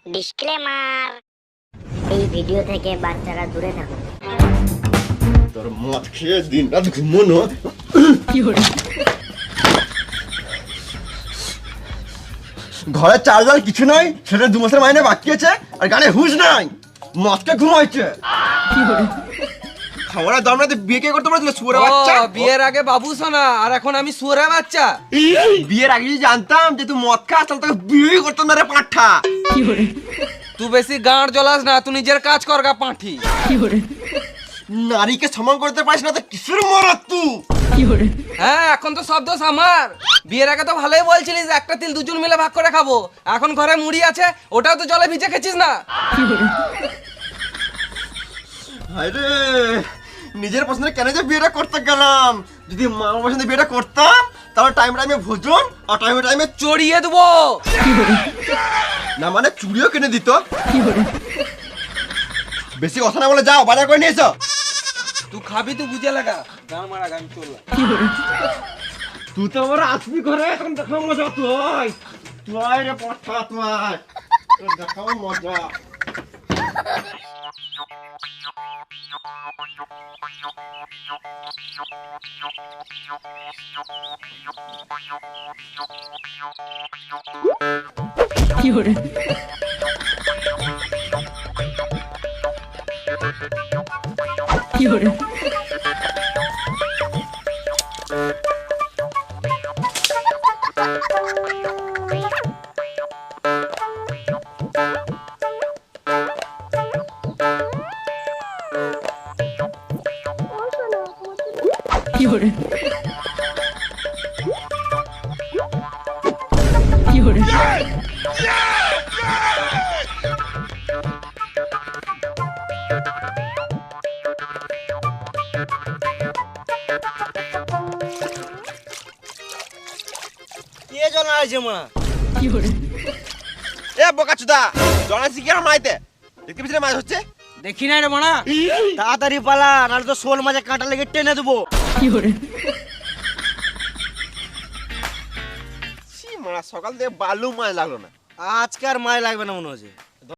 Disclaimer, এই video থেকে বাচ্চারা দূরে থাকুন। তোর মদ খেয়ে দিন রাত ঘুমোনো। ঘরে চাল ডাল কিছু নাই, সেটা 2 মাসের মাইনে বাকি আছে, আর গানে হুঁশ নাই, মদকে ঘুমাইছে। খাওয়ার দম রাতে বিয়ে কে করতে পারছিল শুয়োরের বাচ্চা? বিয়ের আগে বাবু সোনা, আর এখন আমি শুয়োরের বাচ্চা। বিয়ের আগে যদি জানতাম যে তুই মদ খাস তাহলে তোকে বিয়েই করতাম না রে পাঁঠা। তুই বেশি গাঁড় জ্বলাস না, তুই নিজের কাজ কর গা পাঁঠি। নারীকে সমান করতে পারিস না তো কিসের মরদ তুই? হ্যাঁ, এখন তো সব দোষ আমার। বিয়ের আগে তো ভালোই বলছিলিস একটা তিল দুজন মিলে ভাগ করে খাবো, এখন ঘরে মুড়ি আছে ওটাও তো জলে ভিজে খেছিস না। আরে নিজের পছন্দে কেন যে বিয়েটা করতে গেলাম? যদি মামার পছন্দে বিয়েটা করতাম তাহলে টাইমে টাইমে ভোজন আর টাইমে টাইমে চড়িয়ে দেবো। না মানে চুড়িও কিনে দিত। বেশি কথা না বলে যাও, বাজার করে নিয়ে এসো। তুই খাবি, তুই বুঝে লাগা। গান মারা গান চললা। তুই তো আমার আসবি ঘরে, এখন দেখাও মজা। তুই রে পড়া, তুই দেখাও মজা। কে জন আইছে মা? এ বোকাচুদা, জনাইছি কি আর মাইতে? দেখতে পিছনে মাছ হচ্ছে। দেখি নাই রে মানা, তাড়াতাড়ি পালা, নাহলে তো শোল মাঝে কাঁটা লেগে টেনে দেবো। সি মারা, সকাল থেকে বালু মাছ লাগলো না। আজকে আর মায় লাগবে না মনে হচ্ছে।